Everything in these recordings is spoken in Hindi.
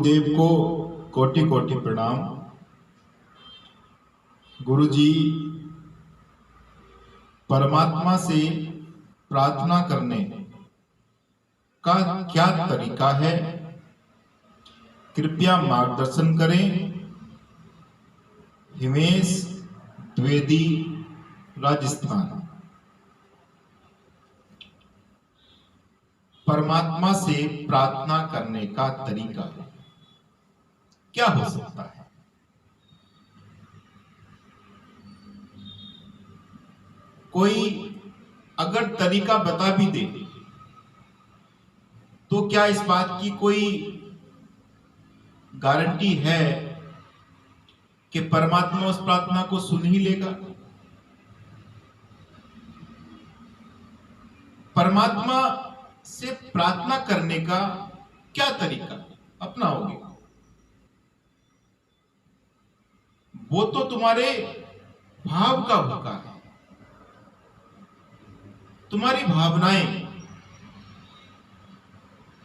गुरुदेव को कोटि कोटि प्रणाम। गुरु जी, परमात्मा से प्रार्थना करने का क्या तरीका है, कृपया मार्गदर्शन करें। हिमेश द्विवेदी, राजस्थान। परमात्मा से प्रार्थना करने का तरीका क्या हो सकता है? कोई अगर तरीका बता भी दे तो क्या इस बात की कोई गारंटी है कि परमात्मा उस प्रार्थना को सुन ही लेगा? परमात्मा से प्रार्थना करने का क्या तरीका अपनाओगे? वो तो तुम्हारे भाव का भूखा है, तुम्हारी भावनाएं।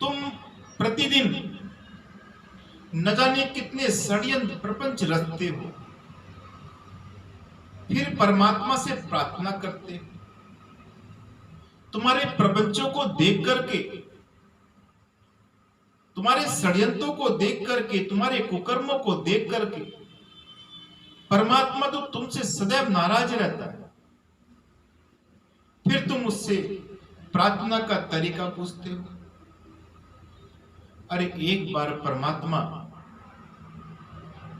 तुम प्रतिदिन न जाने कितने षड्यंत्र प्रपंच रचते हो, फिर परमात्मा से प्रार्थना करते हो। तुम्हारे प्रपंचों को देख करके, तुम्हारे षड्यंत्रों को देख करके, तुम्हारे कुकर्मों को देख करके परमात्मा तो तुमसे सदैव नाराज रहता है। फिर तुम उससे प्रार्थना का तरीका पूछते हो। अरे एक बार परमात्मा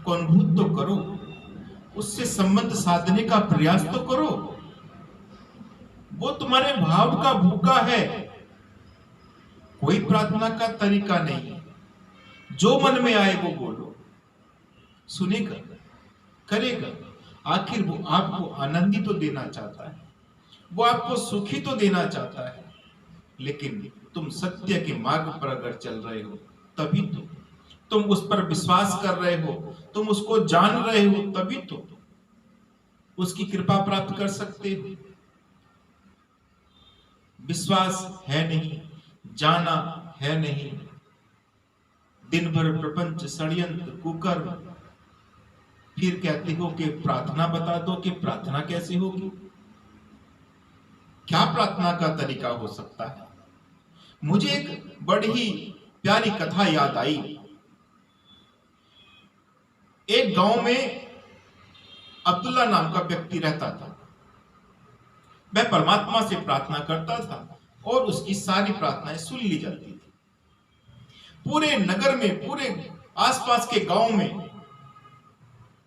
को अनुभूत तो करो, उससे संबंध साधने का प्रयास तो करो। वो तुम्हारे भाव का भूखा है, कोई प्रार्थना का तरीका नहीं है। जो मन में आए वो बोलो, सुनेगा, करेगा। आखिर वो आपको आनंदी तो देना चाहता है, वो आपको सुखी तो देना चाहता है। लेकिन तुम सत्य के मार्ग पर अगर चल रहे हो तभी तो, तुम उस पर विश्वास कर रहे हो, तुम उसको जान रहे हो, तभी तो उसकी कृपा प्राप्त कर सकते हो। विश्वास है नहीं, जाना है नहीं, दिन भर प्रपंच षड्यंत्र कुकर्म, फिर कहते हो कि प्रार्थना बता दो कि प्रार्थना कैसे होगी? क्या प्रार्थना का तरीका हो सकता है? मुझे एक बड़ी ही प्यारी कथा याद आई। एक गांव में अब्दुल्ला नाम का व्यक्ति रहता था। वह परमात्मा से प्रार्थना करता था और उसकी सारी प्रार्थनाएं सुन ली जाती थी। पूरे नगर में, पूरे आसपास के गांव में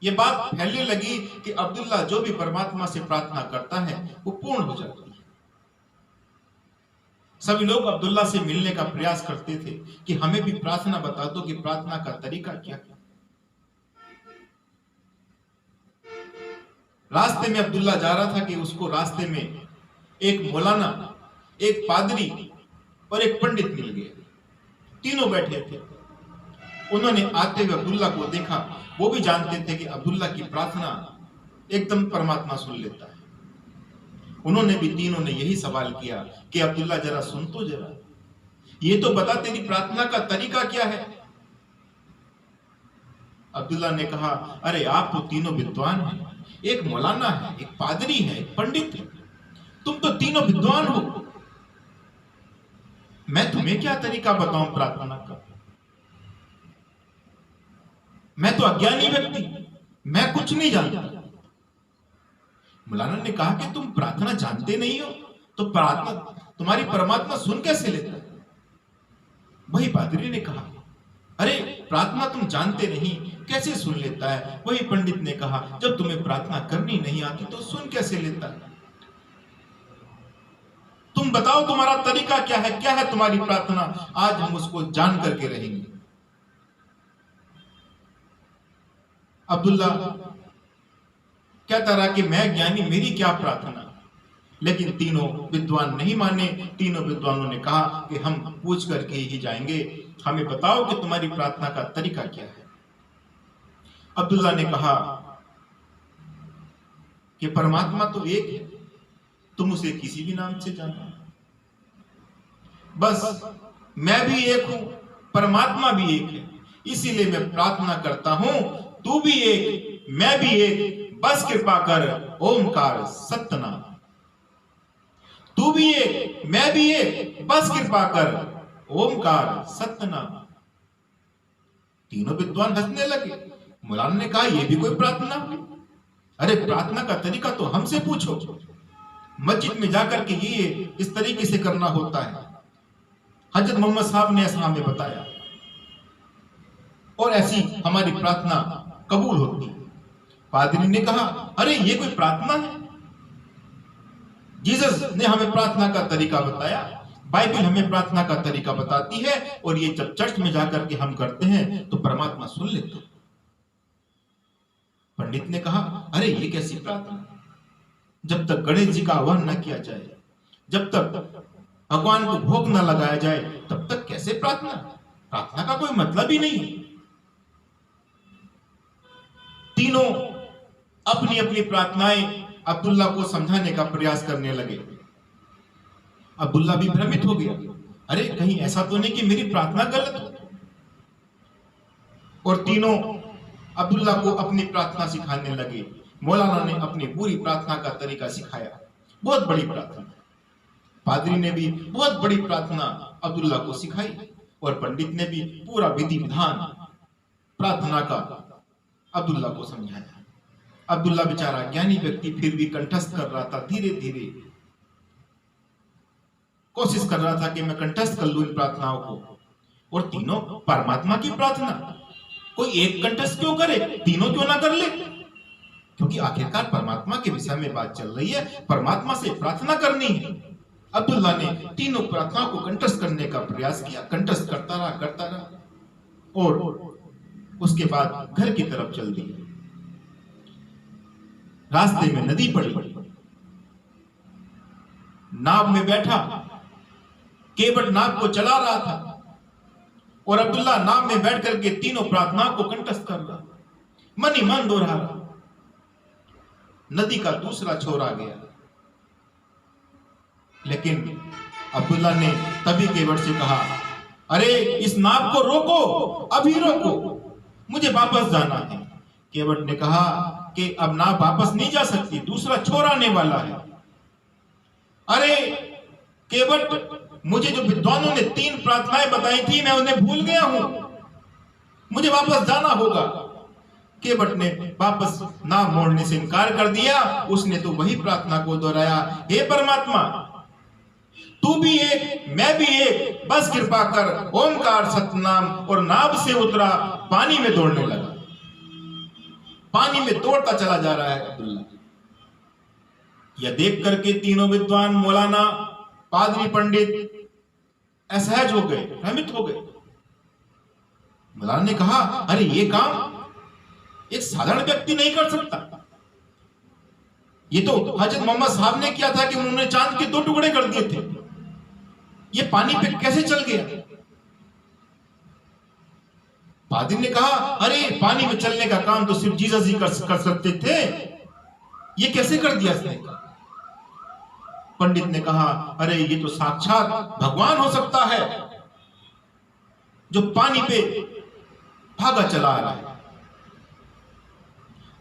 यह बात फैलने लगी कि अब्दुल्ला जो भी परमात्मा से प्रार्थना करता है वो पूर्ण हो जाती है। सभी लोग अब्दुल्ला से मिलने का प्रयास करते थे कि हमें भी प्रार्थना बता दो कि प्रार्थना का तरीका क्या है। रास्ते में अब्दुल्ला जा रहा था कि उसको रास्ते में एक मौलाना, एक पादरी और एक पंडित मिल गए। तीनों बैठे थे। उन्होंने आते हुए अब्दुल्ला को देखा। वो भी जानते थे कि अब्दुल्ला की प्रार्थना एकदम परमात्मा सुन लेता है। उन्होंने भी, तीनों ने यही सवाल किया कि अब्दुल्ला जरा सुन तो जरा, ये तो बता तेरी प्रार्थना का तरीका क्या है? अब्दुल्ला ने कहा, अरे आप तो तीनों विद्वान हैं, एक मौलाना है, एक पादरी है, एक पंडित है, तुम तो तीनों विद्वान हो, मैं तुम्हें क्या तरीका बताऊं प्रार्थना का? मैं तो अज्ञानी व्यक्ति, मैं कुछ नहीं जानता। मौलाना ने कहा कि तुम प्रार्थना जानते नहीं हो तो प्रार्थना तुम्हारी परमात्मा सुन कैसे लेता है? वही पादरी ने कहा, अरे प्रार्थना तुम जानते नहीं, कैसे सुन लेता है? वही पंडित ने कहा, जब तुम्हें प्रार्थना करनी नहीं आती तो सुन कैसे लेता है? तुम बताओ तुम्हारा तरीका क्या है तुम्हारी प्रार्थना? आज हम उसको जान करके रहेंगे। अब्दुल्ला कहता रहा कि मैं ज्ञानी, मेरी क्या प्रार्थना? लेकिन तीनों विद्वान नहीं माने। तीनों विद्वानों ने कहा कि हम पूछ करके ही जाएंगे, हमें बताओ कि तुम्हारी प्रार्थना का तरीका क्या है। अब्दुल्ला ने कहा कि परमात्मा तो एक है, तुम उसे किसी भी नाम से जानो, बस मैं भी एक हूं, परमात्मा भी एक है, इसीलिए मैं प्रार्थना करता हूं, तू भी एक, मैं भी एक, बस कृपा कर ओमकार सतनाम। तू भी एक, मैं भी एक, बस कृपा कर ओमकार सतनाम। तीनों विद्वान हंसने लगे। मौलाना ने कहा, यह भी कोई प्रार्थना? अरे प्रार्थना का तरीका तो हमसे पूछो। मस्जिद में जाकर के ये इस तरीके से करना होता है। हजरत मोहम्मद साहब ने ऐसा हमें बताया और ऐसी हमारी प्रार्थना कबूल होती है। पादरी ने कहा, अरे ये कोई प्रार्थना है? जीसस ने हमें प्रार्थना का तरीका बताया, बाइबल हमें प्रार्थना का तरीका बताती है, और ये जब चर्च में जाकर के हम करते हैं तो परमात्मा सुन लेते हैं। पंडित ने कहा, अरे ये कैसी प्रार्थना? जब तक गणेश जी का आह्वान न किया जाए, जब तक भगवान को भोग न लगाया जाए, तब तक कैसे प्रार्थना? प्रार्थना का कोई मतलब ही नहीं। तीनों अपनी अपनी प्रार्थनाएं अब्दुल्ला को समझाने का प्रयास करने लगे। अब्दुल्ला भी भ्रमित हो गया, अरे कहीं ऐसा तो नहीं कि मेरी प्रार्थना गलत हो। और तीनों अब्दुल्ला को अपनी प्रार्थना सिखाने लगे। मौलाना ने अपनी पूरी प्रार्थना का तरीका सिखाया, बहुत बड़ी प्रार्थना। पादरी ने भी बहुत बड़ी प्रार्थना अब्दुल्ला को सिखाई, और पंडित ने भी पूरा विधि विधान प्रार्थना का अब्दुल्ला को समझाया। अब्दुल्ला बेचारा ज्ञानी व्यक्ति फिर भी कंठस्थ कर रहा था, धीरे धीरे कोशिश कर रहा था कि मैं कंठस्थ कर लूं इन प्रार्थनाओं को। और तीनों परमात्मा की प्रार्थना, कोई एक कंठस्थ क्यों करे, तीनों क्यों ना कर ले? क्योंकि आखिरकार परमात्मा के विषय में बात चल रही है, परमात्मा से प्रार्थना करनी है। अब्दुल्ला ने तीनों प्रार्थनाओं को कंठस्थ करने का प्रयास किया, कंठस्थ करता रहा, और उसके बाद घर की तरफ चल दिया। रास्ते में नदी पड़ी, नाव में बैठा, केवट नाव को चला रहा था, और अब्दुल्ला नाव में बैठ करके तीनों प्रार्थनाओं को कंठस्थ कर रहा, मन ही मन दोहरा रहा। नदी का दूसरा छोर आ गया, लेकिन अब्दुल्ला ने तभी केवट से कहा, अरे इस नाव को रोको, अभी रोको, मुझे वापस जाना है। केवट ने कहा कि अब नाव वापस नहीं जा सकती, दूसरा छोर आने वाला है। अरे केवट, मुझे जो विद्वानों ने 3 प्रार्थनाएं बताई थी, मैं उन्हें भूल गया हूं, मुझे वापस जाना होगा। केवट ने वापस नाव मोड़ने से इनकार कर दिया। उसने तो वही प्रार्थना को दोहराया, हे परमात्मा, तू भी एक, मैं भी एक, बस कृपा कर ओमकार सतनाम। और नाव से उतरा, पानी में दौड़ने लगा, पानी में दौड़ता चला जा रहा है अब्दुल्ला। यह देख करके तीनों विद्वान, मौलाना, पादरी, पंडित असहज हो गए, भ्रमित हो गए। मौलाना ने कहा, अरे ये काम एक साधारण व्यक्ति नहीं कर सकता। ये तो हजरत मोहम्मद साहब ने किया था कि उन्होंने चांद के 2 टुकड़े कर दिए थे, ये पानी पे कैसे चल गया? पादरी ने कहा, अरे पानी में चलने का काम तो सिर्फ जीसस ही कर सकते थे, ये कैसे कर दिया इसने? पंडित ने कहा, अरे ये तो साक्षात भगवान हो सकता है, जो पानी पे भागा चला आ रहा है।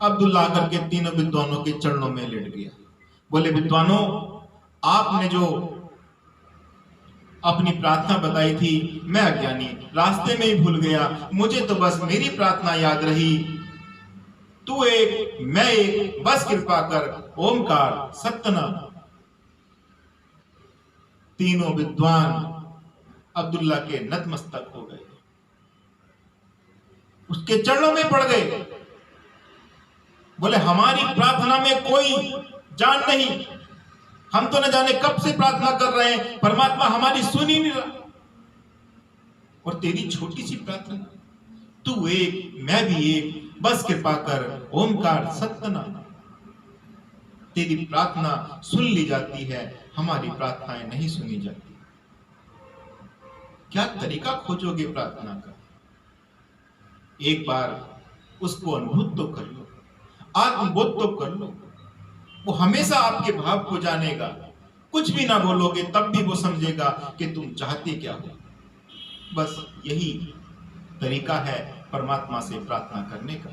अब्दुल्ला आकर के तीनों विद्वानों के चरणों में लेट गया, बोले, विद्वानों, आपने जो अपनी प्रार्थना बताई थी, मैं अज्ञानी रास्ते में ही भूल गया, मुझे तो बस मेरी प्रार्थना याद रही, तू एक, मैं एक, बस कृपा कर ओमकार सतनाम। तीनों विद्वान अब्दुल्ला के नतमस्तक हो गए, उसके चरणों में पड़ गए। बोले, हमारी प्रार्थना में कोई जान नहीं, हम तो न जाने कब से प्रार्थना कर रहे हैं, परमात्मा हमारी सुन ही नहीं रहा। और तेरी छोटी सी प्रार्थना, तू एक, मैं भी एक, बस कृपा कर ओमकार सतनाम। तेरी प्रार्थना सुन ली जाती है, हमारी प्रार्थनाएं नहीं सुनी जाती। क्या तरीका खोजोगे प्रार्थना का? एक बार उसको अनुभूत तो कर लो, आत्मबोध तो कर लो। वो हमेशा आपके भाव को जानेगा, कुछ भी ना बोलोगे तब भी वो समझेगा कि तुम चाहते क्या हो। बस यही तरीका है परमात्मा से प्रार्थना करने का।